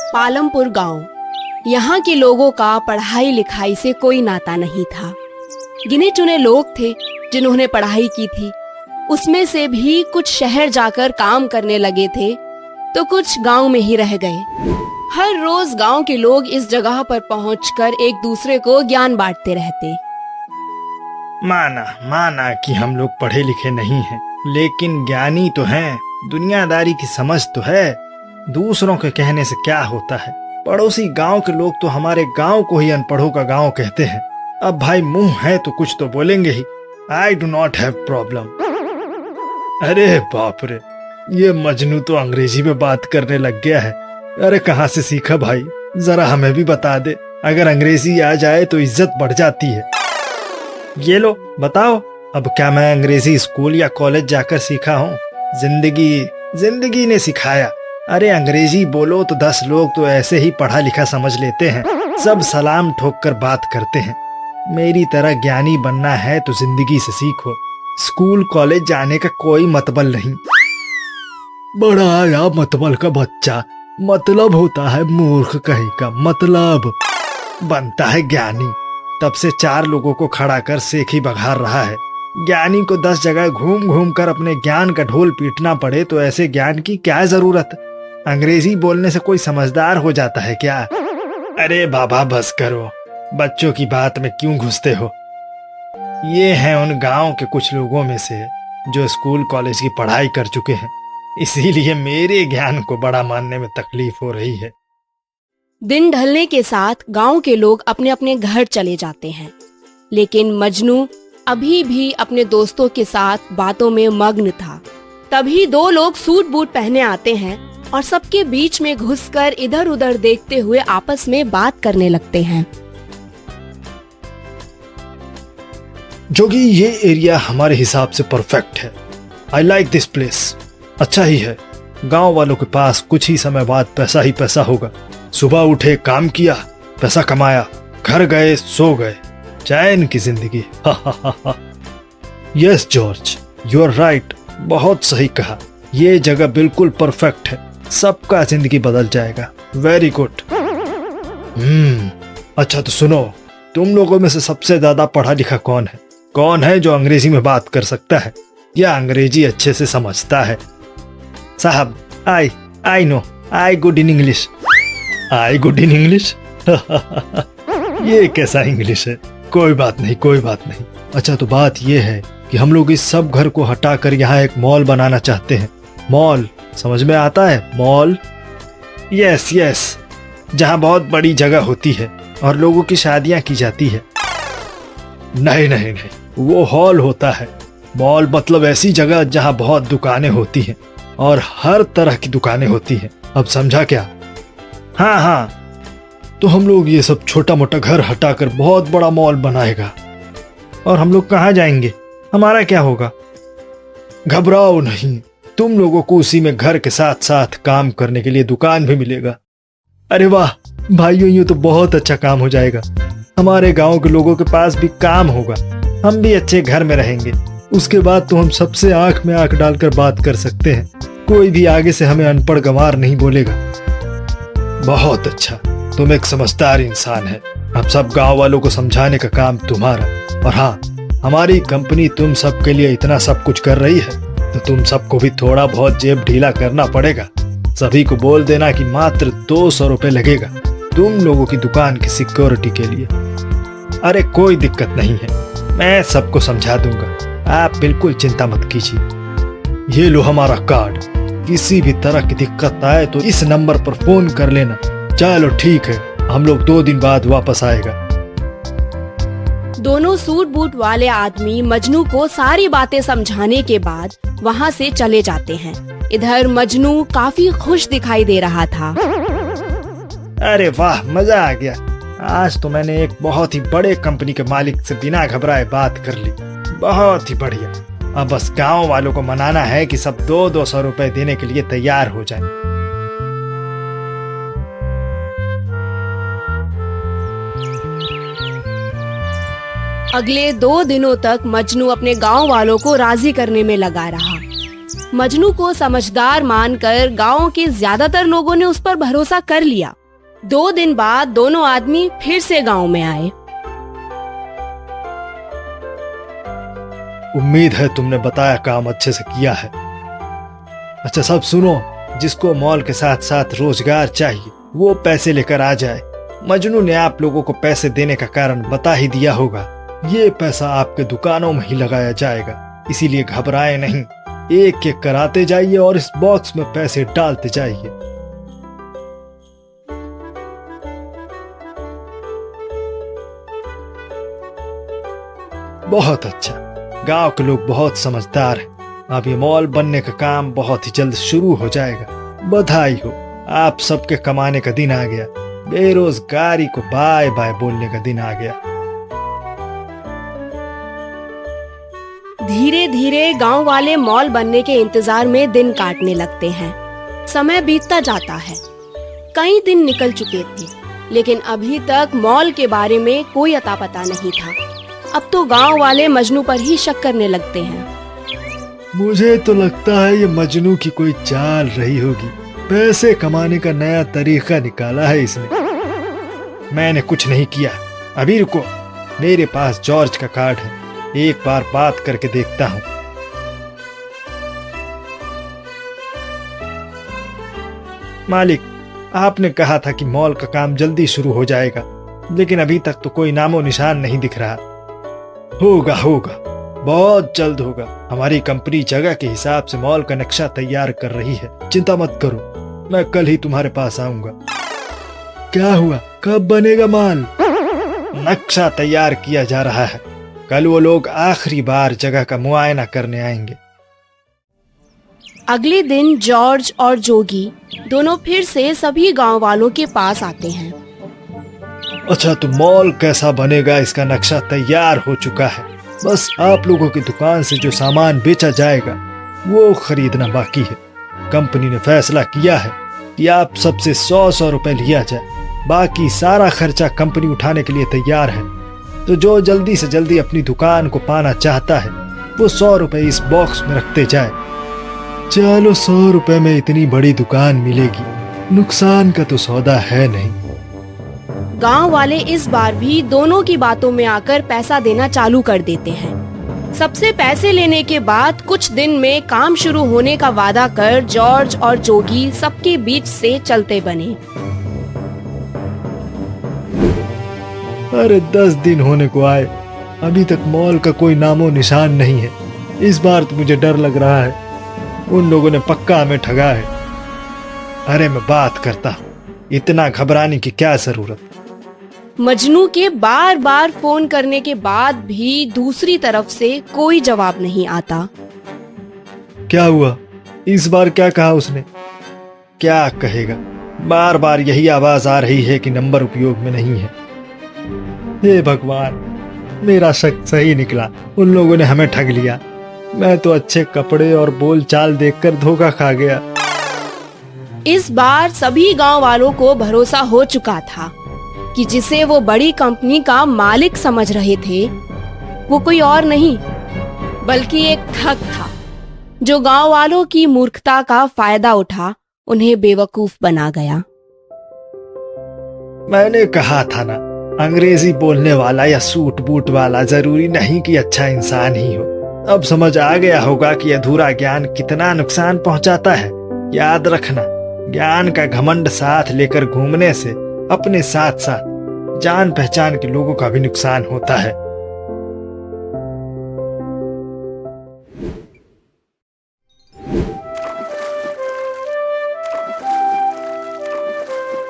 पालमपुर गांव। यहाँ के लोगों का पढ़ाई लिखाई से कोई नाता नहीं था। गिने चुने लोग थे जिन्होंने पढ़ाई की थी। उसमें से भी कुछ शहर जाकर काम करने लगे थे तो कुछ गांव में ही रह गए। हर रोज गांव के लोग इस जगह पर पहुंचकर एक दूसरे को ज्ञान बांटते रहते। माना कि हम लोग पढ़े लिखे नहीं हैं, लेकिन ज्ञानी तो हैं। दुनियादारी की समझ तो है। दूसरों के कहने से क्या होता है। पड़ोसी गांव के लोग तो हमारे गांव को ही अनपढ़ों का गांव कहते हैं। अब भाई मुंह है तो कुछ तो बोलेंगे ही। I do not have problem. अरे बाप रे, ये मजनू तो अंग्रेजी में बात करने लग गया है। अरे कहाँ से सीखा भाई, जरा हमें भी बता दे। अगर अंग्रेजी आ जाए तो इज्जत बढ़ जाती है। ये लो बताओ, अब क्या मैं अंग्रेजी स्कूल या कॉलेज जाकर सीखा हूँ? जिंदगी ने सिखाया। अरे अंग्रेजी बोलो तो 10 लोग तो ऐसे ही पढ़ा लिखा समझ लेते हैं। सब सलाम ठोक कर बात करते हैं। मेरी तरह ज्ञानी बनना है तो जिंदगी से सीखो। स्कूल कॉलेज जाने का कोई मतलब नहीं। बड़ा आया मतबल का बच्चा। मतलब होता है मूर्ख कहीं का। मतलब बनता है ज्ञानी। तब से 4 लोगों को खड़ा कर सेखी बघार रहा है। ज्ञानी को 10 जगह घूम घूम कर अपने ज्ञान का ढोल पीटना पड़े तो ऐसे ज्ञान की क्या जरूरत? अंग्रेजी बोलने से कोई समझदार हो जाता है क्या? अरे बाबा बस करो, बच्चों की बात में क्यों घुसते हो? ये हैं उन गांव के कुछ लोगों में से जो स्कूल कॉलेज की पढ़ाई कर चुके हैं। इसीलिए मेरे ज्ञान को बड़ा मानने में तकलीफ हो रही है। दिन ढलने के साथ गांव के लोग अपने अपने घर चले जाते हैं, लेकिन मजनू अभी भी अपने दोस्तों के साथ बातों में मग्न था। तभी 2 लोग सूट बूट पहने आते हैं और सबके बीच में घुसकर इधर उधर देखते हुए आपस में बात करने लगते हैं। जोगी, ये एरिया हमारे हिसाब से परफेक्ट है। I like this place. अच्छा ही है। गांव वालों के पास कुछ ही समय बाद पैसा ही पैसा होगा। सुबह उठे, काम किया, पैसा कमाया, घर गए, सो गए, चैन की जिंदगी। Yes George, you are right. बहुत सही कहा। ये जगह बिल्कुल परफेक्ट है। सबका जिंदगी बदल जाएगा। Very good. अच्छा तो सुनो, तुम लोगों में से सबसे ज्यादा पढ़ा लिखा कौन है? कौन है जो अंग्रेजी में बात कर सकता है या अंग्रेजी अच्छे से समझता है? साहब, I know, I good in English. I good in English? ये कैसा इंग्लिश है? कोई बात नहीं। अच्छा तो बात ये है कि हम लोग इस सब घर को हटाकर यहाँ एक मॉल बनाना चाहते हैं। मॉल समझ में आता है? मॉल, यस, जहाँ बहुत बड़ी जगह होती है और लोगों की शादियां की जाती है। नहीं, वो हॉल होता है। मॉल मतलब ऐसी जगह जहाँ बहुत दुकानें होती हैं और हर तरह की दुकानें होती हैं। अब समझा क्या? हाँ, तो हम लोग ये सब छोटा मोटा घर हटाकर बहुत बड़ा मॉल बनाएगा। और हम लोग कहाँ जाएंगे? हमारा क्या होगा? घबराओ नहीं, तुम लोगों को उसी में घर के साथ साथ काम करने के लिए दुकान भी मिलेगा। अरे वाह भाइयों, ये तो बहुत अच्छा काम हो जाएगा। हमारे गांव के लोगों के पास भी काम होगा। हम भी अच्छे घर में रहेंगे। उसके बाद तो हम सबसे आंख में आंख डालकर बात कर सकते हैं। कोई भी आगे से हमें अनपढ़ गंवार नहीं बोलेगा। बहुत अच्छा, तुम एक समझदार इंसान है। अब सब गांव वालों को समझाने का काम तुम्हारा। और हाँ, हमारी कंपनी तुम सब के लिए इतना सब कुछ कर रही है तो तुम सबको भी थोड़ा बहुत जेब ढीला करना पड़ेगा। सभी को बोल देना कि मात्र 200 रुपए लगेगा तुम लोगों की दुकान की सिक्योरिटी के लिए। अरे कोई दिक्कत नहीं है, मैं सबको समझा दूंगा। आप बिल्कुल चिंता मत कीजिए। ये लो हमारा कार्ड। किसी भी तरह की दिक्कत आए तो इस नंबर पर फोन कर लेना। चलो ठीक है, हम लोग 2 दिन बाद वापस आएगा। दोनों सूट बूट वाले आदमी मजनू को सारी बातें समझाने के बाद वहाँ से चले जाते हैं। इधर मजनू काफी खुश दिखाई दे रहा था। अरे वाह, मजा आ गया। आज तो मैंने एक बहुत ही बड़े कंपनी के मालिक से बिना घबराए बात कर ली। बहुत ही बढ़िया। अब बस गांव वालों को मनाना है कि सब 200 रुपए देने के लिए तैयार हो जाएं। अगले 2 दिनों तक मजनू अपने गांव वालों को राजी करने में लगा रहा। मजनू को समझदार मानकर गांव के ज्यादातर लोगों ने उस पर भरोसा कर लिया। 2 दिन बाद दोनों आदमी फिर से गांव में आए। उम्मीद है तुमने बताया काम अच्छे से किया है। अच्छा सब सुनो, जिसको मॉल के साथ साथ रोजगार चाहिए वो पैसे लेकर आ जाए। मजनू ने आप लोगों को पैसे देने का कारण बता ही दिया होगा। ये पैसा आपके दुकानों में ही लगाया जाएगा, इसीलिए घबराए नहीं। एक एक कराते जाइए और इस बॉक्स में पैसे डालते जाइए। बहुत अच्छा, गांव के लोग बहुत समझदार हैं। अब ये मॉल बनने का काम बहुत ही जल्द शुरू हो जाएगा। बधाई हो, आप सबके कमाने का दिन आ गया। बेरोजगारी को बाय बाय बोलने का दिन आ गया। धीरे धीरे गांव वाले मॉल बनने के इंतजार में दिन काटने लगते हैं। समय बीतता जाता है। कई दिन निकल चुके थे, लेकिन अभी तक मॉल के बारे में कोई अता पता नहीं था। अब तो गांव वाले मजनू पर ही शक करने लगते हैं। मुझे तो लगता है ये मजनू की कोई चाल रही होगी। पैसे कमाने का नया तरीका निकाला है इसने। मैंने कुछ नहीं किया। अभी रुको, मेरे पास जॉर्ज का कार्ड है, एक बार बात करके देखता हूँ। मालिक, आपने कहा था कि मॉल का काम जल्दी शुरू हो जाएगा, लेकिन अभी तक तो कोई नामो निशान नहीं दिख रहा। होगा होगा, बहुत जल्द होगा। हमारी कंपनी जगह के हिसाब से मॉल का नक्शा तैयार कर रही है, चिंता मत करो। मैं कल ही तुम्हारे पास आऊंगा। क्या हुआ, कब बनेगा माल? नक्शा तैयार किया जा रहा है। कल वो लोग आखिरी बार जगह का मुआयना करने आएंगे। अगले दिन जॉर्ज और जोगी दोनों फिर से सभी गांव वालों के पास आते हैं। अच्छा, तो मॉल कैसा बनेगा इसका नक्शा तैयार हो चुका है। बस आप लोगों की दुकान से जो सामान बेचा जाएगा वो खरीदना बाकी है। कंपनी ने फैसला किया है कि आप सबसे 100 रुपए लिया जाए। बाकी सारा खर्चा कंपनी उठाने के लिए तैयार है। तो जो जल्दी से जल्दी अपनी दुकान को पाना चाहता है वो 100 रुपए इस बॉक्स में रखते जाए। चलो, 100 रुपए में इतनी बड़ी दुकान मिलेगी, नुकसान का तो सौदा है नहीं। गांव वाले इस बार भी दोनों की बातों में आकर पैसा देना चालू कर देते हैं। सबसे पैसे लेने के बाद कुछ दिन में काम शुरू होने का वादा कर जॉर्ज और जोगी सबके बीच से चलते बने। अरे 10 दिन होने को आए, अभी तक मॉल का कोई नामो निशान नहीं है। इस बार तो मुझे डर लग रहा है, उन लोगों ने पक्का हमें ठगा है। अरे मैं बात करता हूँ, इतना घबराने की क्या जरूरत। मजनू के बार बार फोन करने के बाद भी दूसरी तरफ से कोई जवाब नहीं आता। क्या हुआ, इस बार क्या कहा उसने? क्या कहेगा, बार बार यही आवाज आ रही है कि नंबर उपयोग में नहीं है। हे भगवान, मेरा शक सही निकला, उन लोगों ने हमें ठग लिया। मैं तो अच्छे कपड़े और बोल चाल देखकर धोखा खा गया। इस बार सभी गांव वालों को भरोसा हो चुका था कि जिसे वो बड़ी कंपनी का मालिक समझ रहे थे वो कोई और नहीं बल्कि एक ठग था, जो गांव वालों की मूर्खता का फायदा उठा उन्हें बेवकूफ बना गया। मैंने कहा था ना, अंग्रेजी बोलने वाला या सूट बूट वाला जरूरी नहीं कि अच्छा इंसान ही हो। अब समझ आ गया होगा कि अधूरा ज्ञान कितना नुकसान पहुंचाता है। याद रखना, ज्ञान का घमंड साथ लेकर घूमने से अपने साथ साथ जान पहचान के लोगों का भी नुकसान होता है।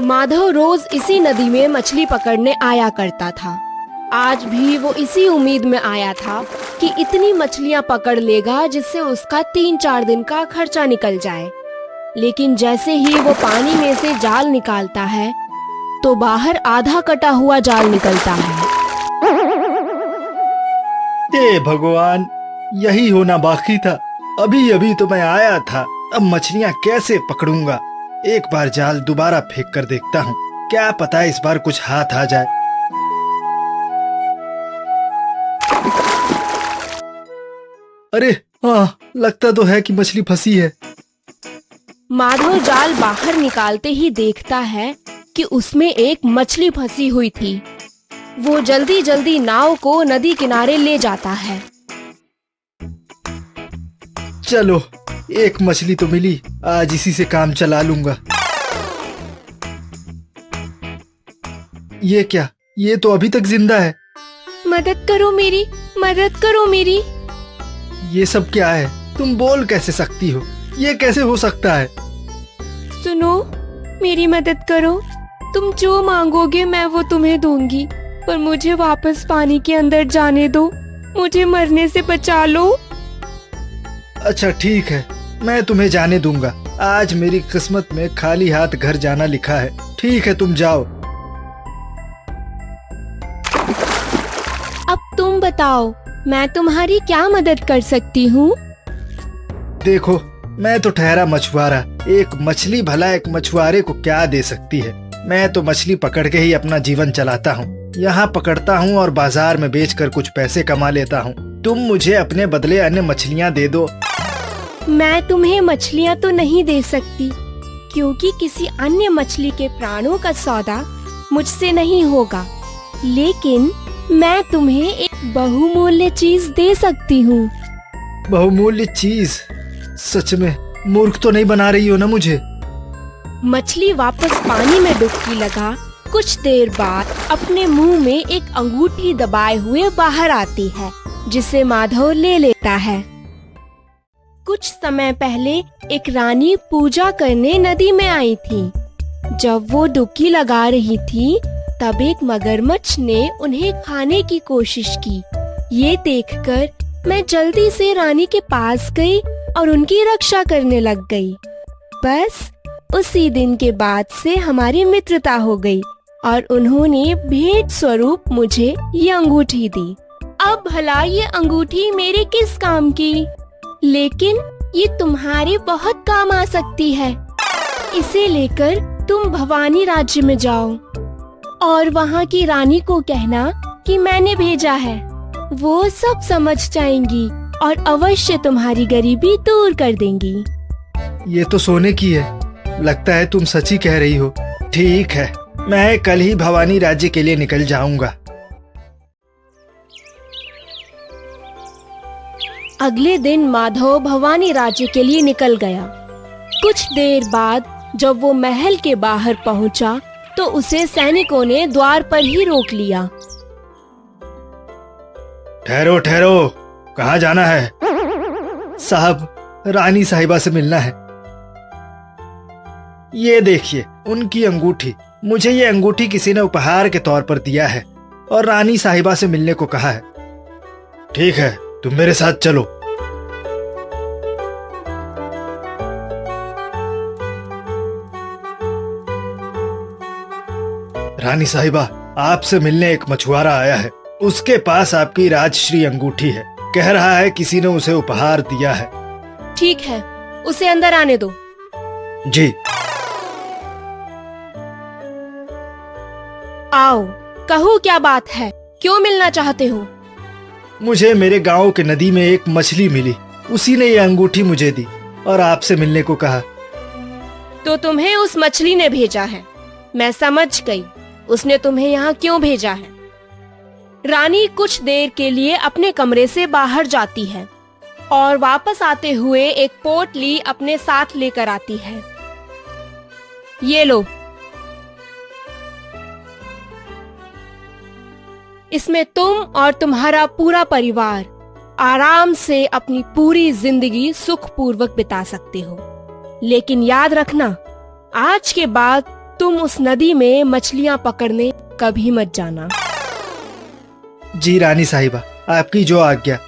माधव रोज इसी नदी में मछली पकड़ने आया करता था। आज भी वो इसी उम्मीद में आया था कि इतनी मछलियां पकड़ लेगा जिससे उसका 3-4 दिन का खर्चा निकल जाए। लेकिन जैसे ही वो पानी में से जाल निकालता है तो बाहर आधा कटा हुआ जाल निकलता है। हे भगवान, यही होना बाकी था। अभी अभी तो मैं आया था, अब मछलियां कैसे पकड़ूंगा। एक बार जाल दोबारा फेंक कर देखता हूँ, क्या पता इस बार कुछ हाथ आ जाए। अरे हाँ, लगता तो है कि मछली फंसी है। माधव जाल बाहर निकालते ही देखता है कि उसमें एक मछली फंसी हुई थी। वो जल्दी जल्दी नाव को नदी किनारे ले जाता है। चलो, एक मछली तो मिली, आज इसी से काम चला लूंगा। ये क्या? ये तो अभी तक जिंदा है। मदद करो मेरी, मदद करो मेरी। ये सब क्या है? तुम बोल कैसे सकती हो? ये कैसे हो सकता है? सुनो, मेरी मदद करो। तुम जो मांगोगे मैं वो तुम्हें दूंगी, पर मुझे वापस पानी के अंदर जाने दो। मुझे मरने से बचा लो। अच्छा ठीक है, मैं तुम्हें जाने दूंगा। आज मेरी किस्मत में खाली हाथ घर जाना लिखा है। ठीक है, तुम जाओ। अब तुम बताओ, मैं तुम्हारी क्या मदद कर सकती हूँ? देखो, मैं तो ठहरा मछुआरा। एक मछली भला एक मछुआरे को क्या दे सकती है? मैं तो मछली पकड़ के ही अपना जीवन चलाता हूँ। यहाँ पकड़ता हूँ और बाजार में बेचकर कुछ पैसे कमा लेता हूँ। तुम मुझे अपने बदले अन्य मछलियाँ दे दो। मैं तुम्हें मछलियाँ तो नहीं दे सकती, क्योंकि किसी अन्य मछली के प्राणों का सौदा मुझसे नहीं होगा। लेकिन मैं तुम्हें एक बहुमूल्य चीज दे सकती हूँ। बहुमूल्य चीज? सच में मूर्ख तो नहीं बना रही हो ना मुझे? मछली वापस पानी में डुबकी लगा कुछ देर बाद अपने मुंह में एक अंगूठी दबाए हुए बाहर आती है, जिसे माधव ले लेता है। कुछ समय पहले एक रानी पूजा करने नदी में आई थी। जब वो डुबकी लगा रही थी, तब एक मगरमच्छ ने उन्हें खाने की कोशिश की। ये देखकर मैं जल्दी से रानी के पास गई और उनकी रक्षा करने लग गई। बस उसी दिन के बाद से हमारी मित्रता हो गई और उन्होंने भेंट स्वरूप मुझे ये अंगूठी दी। अब भला ये अंगूठी मेरे किस काम की? लेकिन ये तुम्हारे बहुत काम आ सकती है। इसे लेकर तुम भवानी राज्य में जाओ और वहाँ की रानी को कहना कि मैंने भेजा है। वो सब समझ जाएंगी और अवश्य तुम्हारी गरीबी दूर कर देंगी। ये तो सोने की है। लगता है तुम सच ही कह रही हो। ठीक है, मैं कल ही भवानी राज्य के लिए निकल जाऊंगा। अगले दिन माधव भवानी राज्य के लिए निकल गया। कुछ देर बाद जब वो महल के बाहर पहुंचा, तो उसे सैनिकों ने द्वार पर ही रोक लिया। ठहरो ठहरो, कहाँ जाना है? साहब, रानी साहिबा से मिलना है। ये देखिए, उनकी अंगूठी। मुझे ये अंगूठी किसी ने उपहार के तौर पर दिया है और रानी साहिबा से मिलने को कहा है। ठीक है, तुम मेरे साथ चलो। रानी साहिबा, आपसे मिलने एक मछुआरा आया है। उसके पास आपकी राजश्री अंगूठी है। कह रहा है किसी ने उसे उपहार दिया है। ठीक है, उसे अंदर आने दो। जी। आओ, कहो क्या बात है? क्यों मिलना चाहते हो? मुझे मेरे गांव के नदी में एक मछली मिली। उसी ने ये अंगूठी मुझे दी और आपसे मिलने को कहा। तो तुम्हें उस मछली ने भेजा है। मैं समझ गई, उसने तुम्हें यहाँ क्यों भेजा है। रानी कुछ देर के लिए अपने कमरे से बाहर जाती है और वापस आते हुए एक पोटली अपने साथ लेकर आती है। ये लो, इसमें तुम और तुम्हारा पूरा परिवार आराम से अपनी पूरी जिंदगी सुखपूर्वक बिता सकते हो। लेकिन याद रखना, आज के बाद तुम उस नदी में मछलियां पकड़ने कभी मत जाना। जी रानी साहिबा, आपकी जो आज्ञा।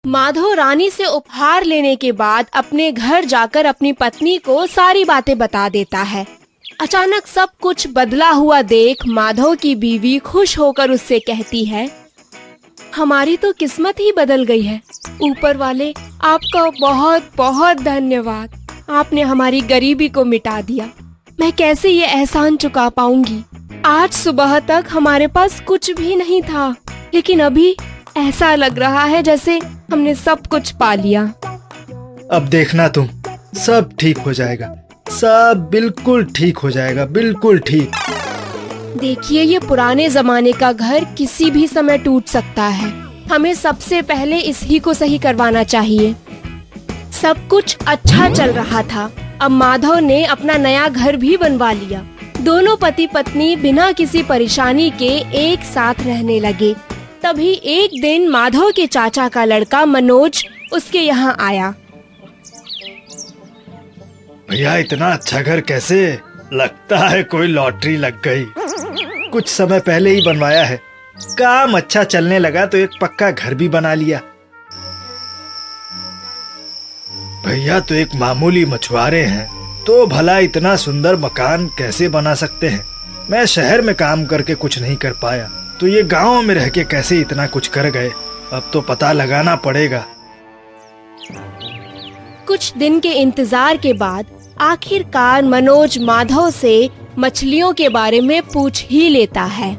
माधव रानी से उपहार लेने के बाद अपने घर जाकर अपनी पत्नी को सारी बातें बता देता है। अचानक सब कुछ बदला हुआ देख माधव की बीवी खुश होकर उससे कहती है, हमारी तो किस्मत ही बदल गई है। ऊपर वाले, आपका बहुत बहुत धन्यवाद। आपने हमारी गरीबी को मिटा दिया। मैं कैसे ये एहसान चुका पाऊंगी। आज सुबह तक हमारे पास कुछ भी नहीं था, लेकिन अभी ऐसा लग रहा है जैसे हमने सब कुछ पा लिया। अब देखना तुम, सब ठीक हो जाएगा। सब बिल्कुल ठीक हो जाएगा, बिल्कुल ठीक। देखिए, ये पुराने जमाने का घर किसी भी समय टूट सकता है। हमें सबसे पहले इसी को सही करवाना चाहिए। सब कुछ अच्छा चल रहा था। अब माधव ने अपना नया घर भी बनवा लिया। दोनों पति पत्नी बिना किसी परेशानी के एक साथ रहने लगे। तभी एक दिन माधव के चाचा का लड़का मनोज उसके यहाँ आया। भैया, इतना अच्छा घर कैसे? लगता है कोई लॉटरी लग गई। कुछ समय पहले ही बनवाया है, काम अच्छा चलने लगा तो एक पक्का घर भी बना लिया। भैया तो एक मामूली मछुआरे हैं, तो भला इतना सुंदर मकान कैसे बना सकते हैं? मैं शहर में काम करके कुछ नहीं कर पाया, तो ये गांव में रह के कैसे इतना कुछ कर गए? अब तो पता लगाना पड़ेगा। कुछ दिन के इंतजार के बाद आखिरकार मनोज माधव से मछलियों के बारे में पूछ ही लेता है।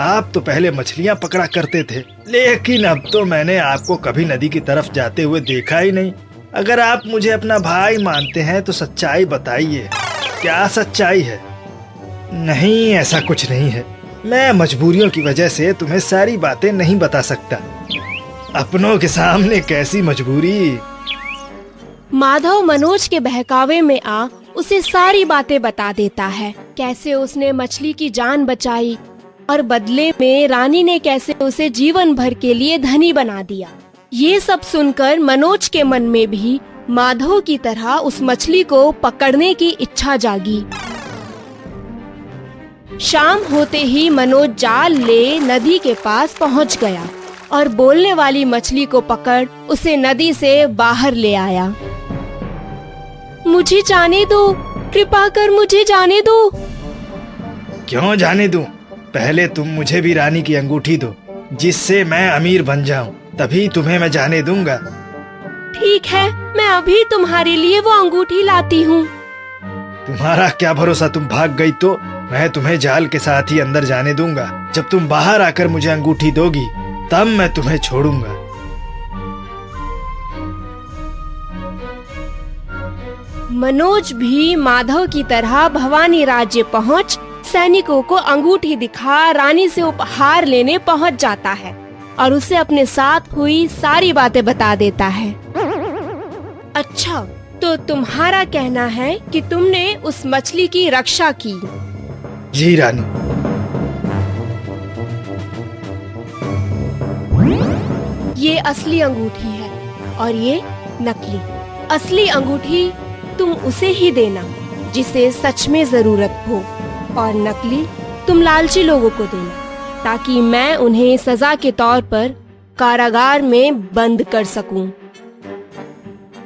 आप तो पहले मछलियां पकड़ा करते थे, लेकिन अब तो मैंने आपको कभी नदी की तरफ जाते हुए देखा ही नहीं। अगर आप मुझे अपना भाई मानते हैं तो सच्चाई बताइए, क्या सच्चाई है? नहीं, ऐसा कुछ नहीं है। मैं मजबूरियों की वजह से तुम्हें सारी बातें नहीं बता सकता। अपनों के सामने कैसी मजबूरी? माधव मनोज के बहकावे में आ उसे सारी बातें बता देता है। कैसे उसने मछली की जान बचाई और बदले में रानी ने कैसे उसे जीवन भर के लिए धनी बना दिया। ये सब सुनकर मनोज के मन में भी माधव की तरह उस मछली को पकड़ने की इच्छा जागी। शाम होते ही मनोज जाल ले नदी के पास पहुंच गया और बोलने वाली मछली को पकड़ उसे नदी से बाहर ले आया। मुझे जाने दो, कृपा कर मुझे जाने दो। क्यों जाने दूं? पहले तुम मुझे भी रानी की अंगूठी दो, जिससे मैं अमीर बन जाऊं, तभी तुम्हें मैं जाने दूंगा। ठीक है, मैं अभी तुम्हारे लिए वो अंगूठी लाती हूँ। तुम्हारा क्या भरोसा, तुम भाग गई तो मैं तुम्हें जाल के साथ ही अंदर जाने दूंगा। जब तुम बाहर आकर मुझे अंगूठी दोगी, तब मैं तुम्हें छोड़ूंगा। मनोज भी माधव की तरह भवानी राज्य पहुंच सैनिकों को अंगूठी दिखा रानी से उपहार लेने पहुंच जाता है और उसे अपने साथ हुई सारी बातें बता देता है। अच्छा, तो तुम्हारा कहना है कि तुमने उस मछली की रक्षा की? जी रानी। ये असली अंगूठी है और ये नकली। असली अंगूठी तुम उसे ही देना जिसे सच में जरूरत हो, और नकली तुम लालची लोगों को देना, ताकि मैं उन्हें सजा के तौर पर कारागार में बंद कर सकूं।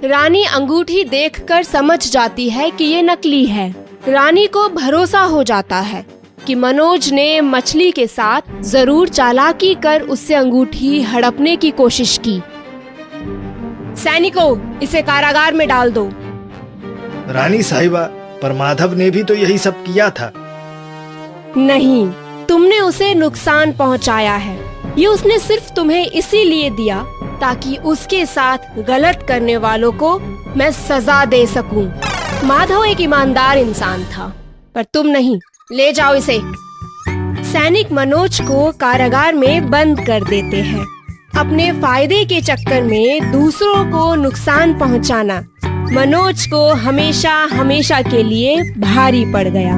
रानी अंगूठी देखकर समझ जाती है कि ये नकली है। रानी को भरोसा हो जाता है कि मनोज ने मछली के साथ जरूर चालाकी कर उससे अंगूठी हड़पने की कोशिश की। सैनिकों, इसे कारागार में डाल दो। रानी साहिबा, पर माधव ने भी तो यही सब किया था। नहीं, तुमने उसे नुकसान पहुंचाया है। ये उसने सिर्फ तुम्हें इसीलिए दिया ताकि उसके साथ गलत करने वालों को मैं सजा दे सकूं। माधव एक ईमानदार इंसान था, पर तुम नहीं। ले जाओ इसे। सैनिक मनोज को कारागार में बंद कर देते हैं। अपने फायदे के चक्कर में दूसरों को नुकसान पहुंचाना मनोज को हमेशा हमेशा के लिए भारी पड़ गया।